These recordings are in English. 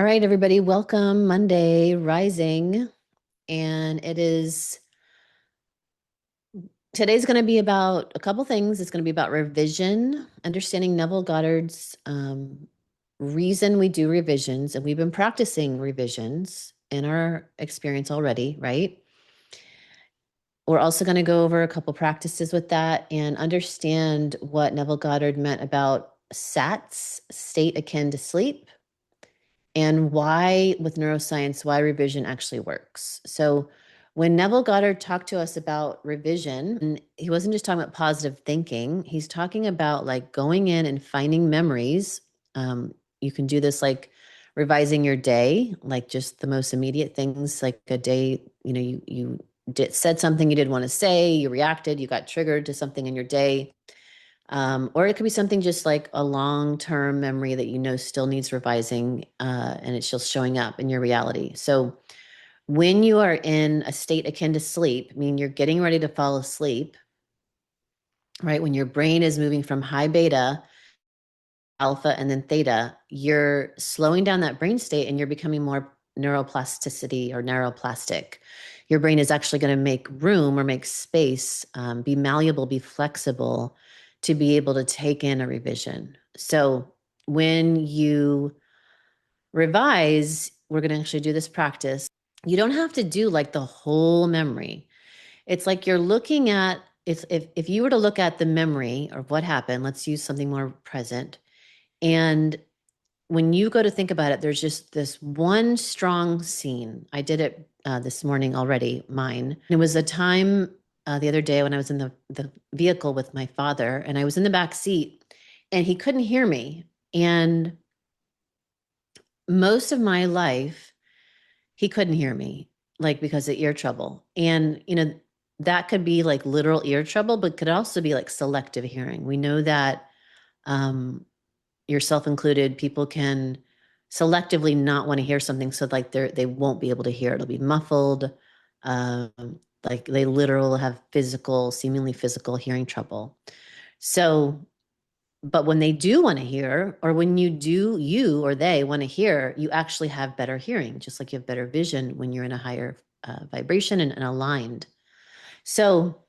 All right, everybody, welcome Monday Rising. And today's going to be about a couple things. It's going to be about revision, understanding Neville Goddard's reason we do revisions. And we've been practicing revisions in our experience already, right? We're also going to go over a couple practices with that and understand what Neville Goddard meant about SATs, state akin to sleep, and why, with neuroscience, why revision actually works. So when Neville Goddard talked to us about revision, he wasn't just talking about positive thinking. He's talking about like going in and finding memories. You can do this like revising your day, like just the most immediate things, like a day, you said something you didn't want to say, you reacted, you got triggered to something in your day. Or it could be something just like a long-term memory that you know still needs revising, and it's just showing up in your reality. So when you are in a state akin to sleep, meaning you're getting ready to fall asleep, right? When your brain is moving from high beta, alpha, and then theta, you're slowing down that brain state and you're becoming more neuroplasticity or neuroplastic. Your brain is actually going to make room or make space, be malleable, be flexible to be able to take in a revision. So when you revise, we're going to actually do this practice. You don't have to do like the whole memory. It's like you're looking at, if you were to look at the memory of what happened, let's use something more present. And when you go to think about it, there's just this one strong scene. I did it this morning already, mine. It was a time the other day when I was in the vehicle with my father, and I was in the back seat, and he couldn't hear me. And most of my life, he couldn't hear me, like because of ear trouble. And, that could be like literal ear trouble, but could also be like selective hearing. We know that yourself included, people can selectively not want to hear something, so like they won't be able to hear. It'll be muffled. Like they literally have seemingly physical hearing trouble. So, but when they do want to hear, or when you or they want to hear, you actually have better hearing, just like you have better vision when you're in a higher vibration and aligned. So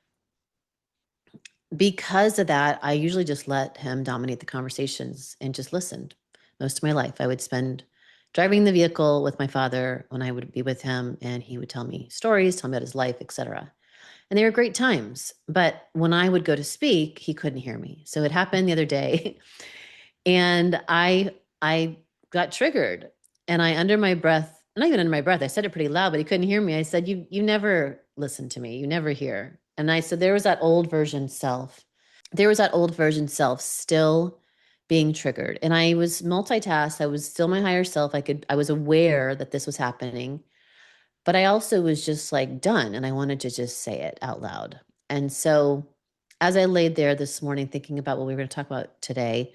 because of that, I usually just let him dominate the conversations and just listened. Most of my life, I would spend driving the vehicle with my father when I would be with him, and he would tell me stories, tell me about his life, etc. And they were great times. But when I would go to speak, he couldn't hear me. So it happened the other day, and I got triggered, and I under my breath, not even under my breath, I said it pretty loud, but he couldn't hear me. I said, "You never listen to me. You never hear." And I said, there was that old version self. There was that old version self still being triggered. And I was multitasked. I was still my higher self. I was aware that this was happening, but I also was just like done. And I wanted to just say it out loud. And so as I laid there this morning thinking about what we were going to talk about today,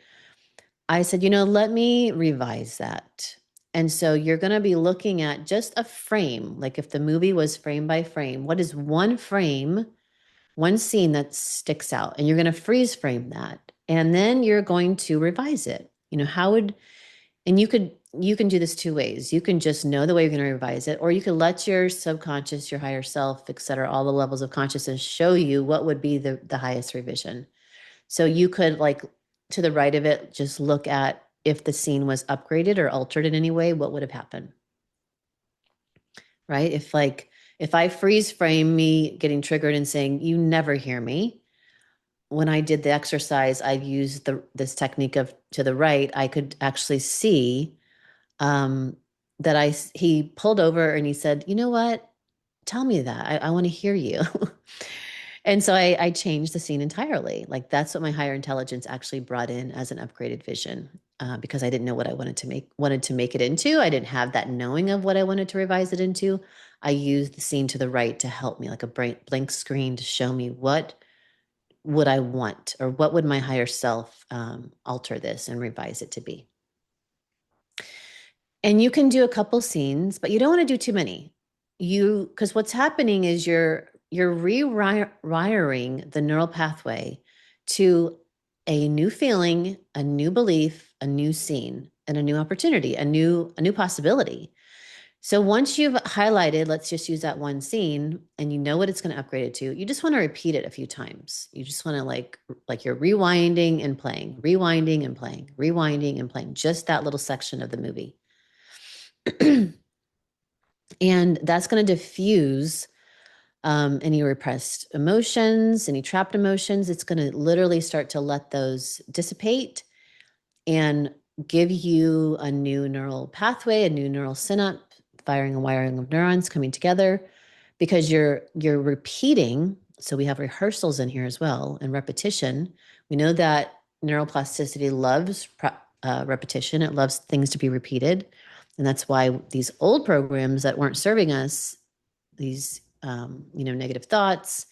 I said, let me revise that. And so you're going to be looking at just a frame, like if the movie was frame by frame, what is one frame, one scene that sticks out? And you're going to freeze frame that. And then you're going to revise it. And you can do this two ways. You can just know the way you're going to revise it, or you can let your subconscious, your higher self, et cetera, all the levels of consciousness show you what would be the highest revision. So you could, like, to the right of it, just look at if the scene was upgraded or altered in any way, what would have happened, right? If I freeze frame me getting triggered and saying, you never hear me, when I did the exercise, I used this technique of to the right, I could actually see um, he pulled over and he said, you know what? Tell me that. I want to hear you. And so I changed the scene entirely. Like that's what my higher intelligence actually brought in as an upgraded vision, because I didn't know what I wanted to make it into. I didn't have that knowing of what I wanted to revise it into. I used the scene to the right to help me, like a blank screen to show me what would I want, or what would my higher self alter this and revise it to be. And you can do a couple scenes, but you don't want to do too many. Because what's happening is you're rewiring the neural pathway to a new feeling, a new belief, a new scene. and a new opportunity, a new possibility. So once you've highlighted, let's just use that one scene, and you know what it's going to upgrade it to, you just want to repeat it a few times. You just want to like you're rewinding and playing, rewinding and playing, rewinding and playing, just that little section of the movie. And that's going to diffuse any repressed emotions, any trapped emotions. It's going to literally start to let those dissipate and give you a new neural pathway, a new neural synapse, firing and wiring of neurons coming together, because you're repeating. So we have rehearsals in here as well, and repetition. We know that neuroplasticity loves repetition. It loves things to be repeated. And that's why these old programs that weren't serving us, these negative thoughts,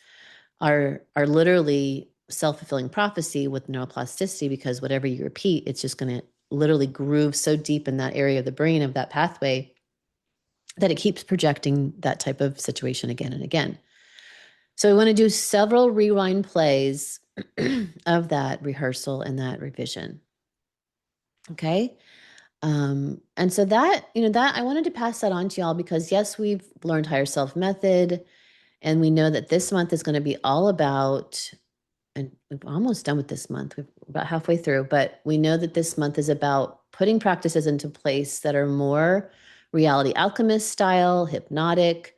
are literally self-fulfilling prophecy with neuroplasticity, because whatever you repeat, it's just going to literally groove so deep in that area of the brain, of that pathway, that it keeps projecting that type of situation again and again. So we want to do several rewind plays of that rehearsal and that revision. Okay. And so that I wanted to pass that on to y'all, because yes, we've learned higher self method, and we know that this month is going to be all about, and we've almost done with this month. We're about halfway through, but we know that this month is about putting practices into place that are more reality alchemist style, hypnotic,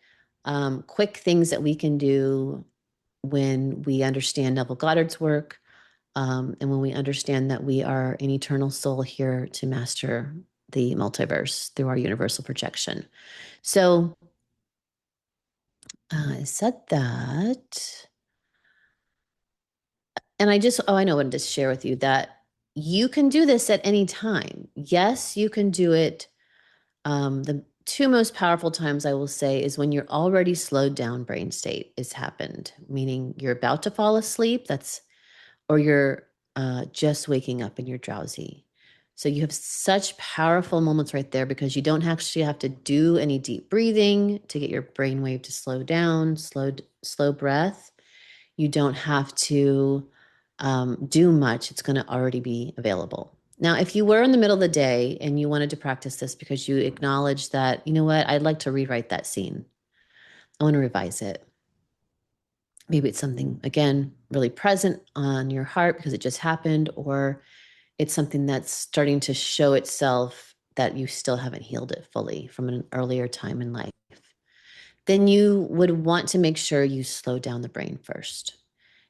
quick things that we can do when we understand Neville Goddard's work, and when we understand that we are an eternal soul here to master the multiverse through our universal projection. So I said that. And I know, I wanted to share with you that you can do this at any time. Yes, you can do it. The two most powerful times I will say is when you're already slowed down brain state has happened, meaning you're about to fall asleep, or you're just waking up and you're drowsy. So you have such powerful moments right there, because you don't actually have to do any deep breathing to get your brainwave to slow down, slow breath. You don't have to do much. It's going to already be available. Now, if you were in the middle of the day and you wanted to practice this because you acknowledge that, you know what, I'd like to rewrite that scene, I want to revise it. Maybe it's something, again, really present on your heart because it just happened, or it's something that's starting to show itself that you still haven't healed it fully from an earlier time in life. Then you would want to make sure you slow down the brain first.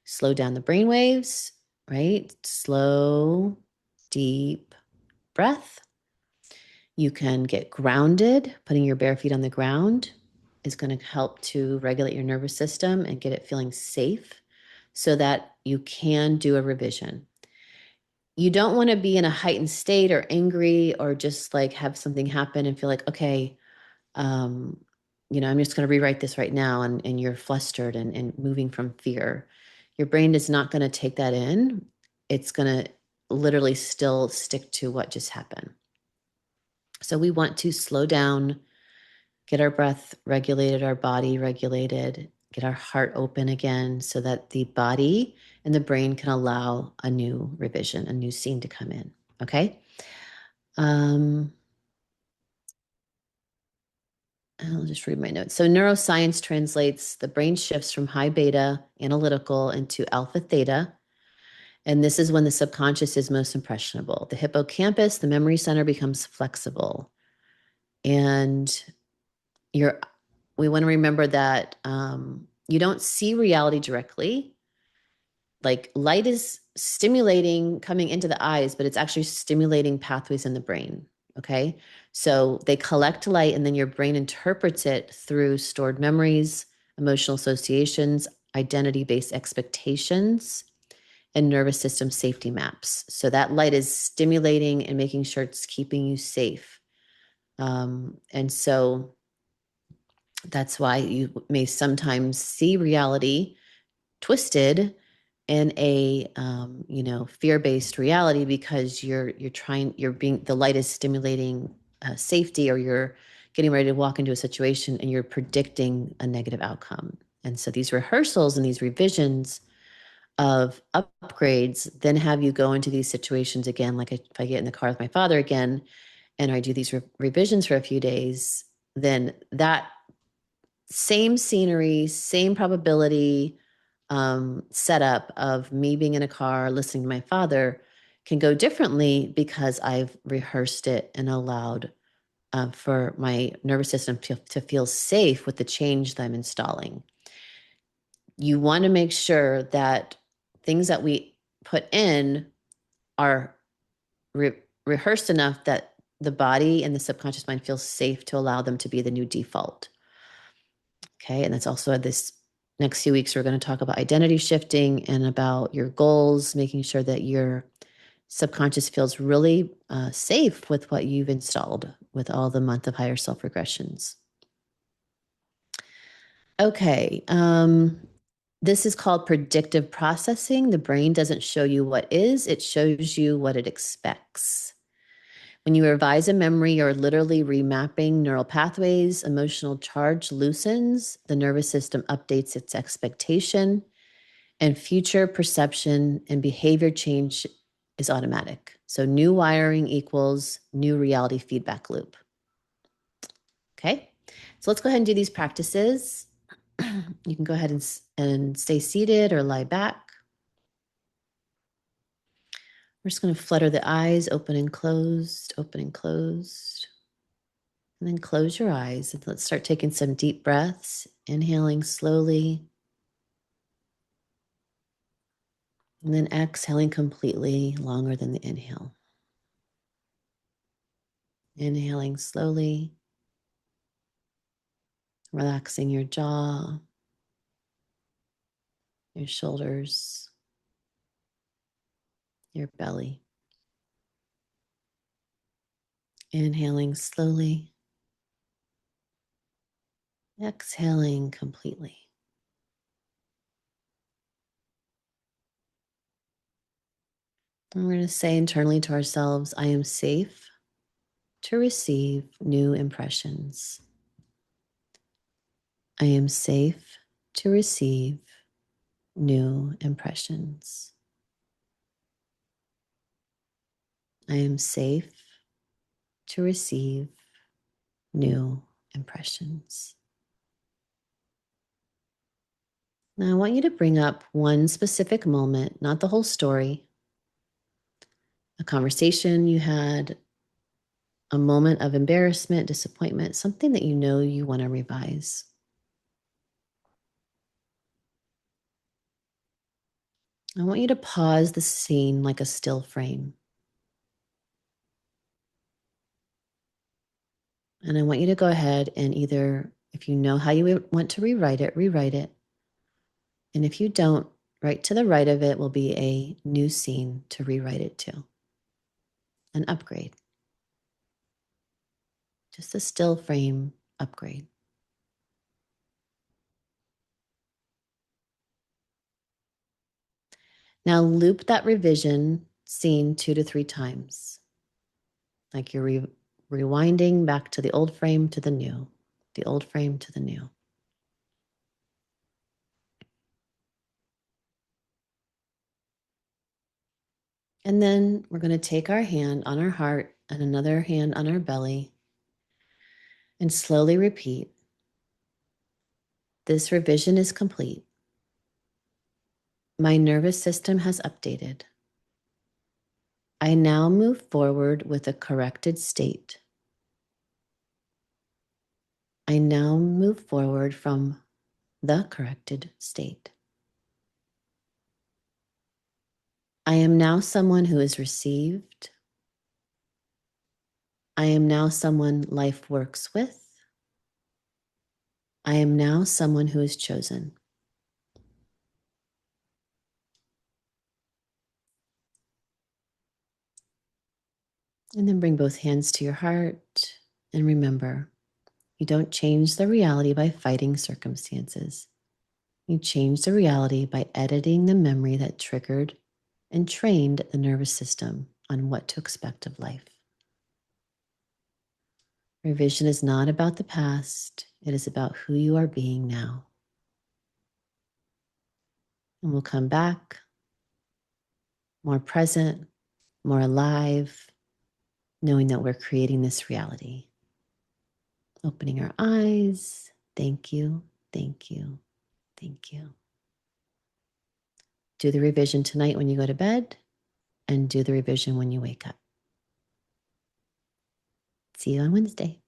Slow down the brain waves, right? Slow, deep breath. You can get grounded. Putting your bare feet on the ground is going to help to regulate your nervous system and get it feeling safe so that you can do a revision. You don't want to be in a heightened state or angry, or just like have something happen and feel like, okay, I'm just going to rewrite this right now. And you're flustered and moving from fear. Your brain is not going to take that in. It's going to literally still stick to what just happened. So we want to slow down, get our breath regulated, our body regulated, get our heart open again so that the body and the brain can allow a new revision, a new scene to come in. Okay. I'll just read my notes. So neuroscience translates the brain shifts from high beta analytical into alpha theta. And this is when the subconscious is most impressionable. The hippocampus, the memory center, becomes flexible. And we want to remember that you don't see reality directly. Like light is stimulating coming into the eyes, but it's actually stimulating pathways in the brain. Okay. So they collect light, and then your brain interprets it through stored memories, emotional associations, identity-based expectations, and nervous system safety maps. So that light is stimulating and making sure it's keeping you safe. And so that's why you may sometimes see reality twisted in a fear-based reality, because the light is stimulating safety, or you're getting ready to walk into a situation and you're predicting a negative outcome. And so these rehearsals and these revisions of upgrades then have you go into these situations again. Like if I get in the car with my father again and I do these revisions for a few days, then that same scenery, same probability setup of me being in a car listening to my father can go differently because I've rehearsed it and allowed for my nervous system to feel safe with the change that I'm installing. You want to make sure that things that we put in are rehearsed enough that the body and the subconscious mind feels safe to allow them to be the new default. Okay. And that's also this next few weeks, we're going to talk about identity shifting and about your goals, making sure that your subconscious feels really safe with what you've installed with all the month of higher self regressions. Okay. This is called predictive processing. The brain doesn't show you what is, it shows you what it expects. When you revise a memory, you're literally remapping neural pathways, emotional charge loosens, the nervous system updates its expectation, and future perception and behavior change is automatic. So new wiring equals new reality feedback loop. Okay, so let's go ahead and do these practices. You can go ahead and stay seated or lie back. We're just going to flutter the eyes, open and closed, open and closed. And then close your eyes and let's start taking some deep breaths, inhaling slowly. And then exhaling completely, longer than the inhale. Inhaling slowly, relaxing your jaw, your shoulders, your belly. Inhaling slowly, exhaling completely. And we're going to say internally to ourselves, I am safe to receive new impressions. I am safe to receive new impressions. I am safe to receive new impressions. Now, I want you to bring up one specific moment, not the whole story, a conversation you had, a moment of embarrassment, disappointment, something that you know you want to revise. I want you to pause the scene like a still frame. And I want you to go ahead and either, if you know how you want to rewrite it, rewrite it. And if you don't, right to the right of it will be a new scene to rewrite it to, an upgrade. Just a still frame upgrade. Now loop that revision scene 2 to 3 times. Like you're rewinding back to the old frame to the new, the old frame to the new. And then we're going to take our hand on our heart and another hand on our belly and slowly repeat. This revision is complete. My nervous system has updated. I now move forward with a corrected state. I now move forward from the corrected state. I am now someone who is received. I am now someone life works with. I am now someone who is chosen. And then bring both hands to your heart and remember, you don't change the reality by fighting circumstances. You change the reality by editing the memory that triggered and trained the nervous system on what to expect of life. Revision is not about the past. It is about who you are being now. And we'll come back more present, more alive, knowing that we're creating this reality. Opening our eyes. Thank you, thank you, thank you. Do the revision tonight when you go to bed, and do the revision when you wake up. See you on Wednesday.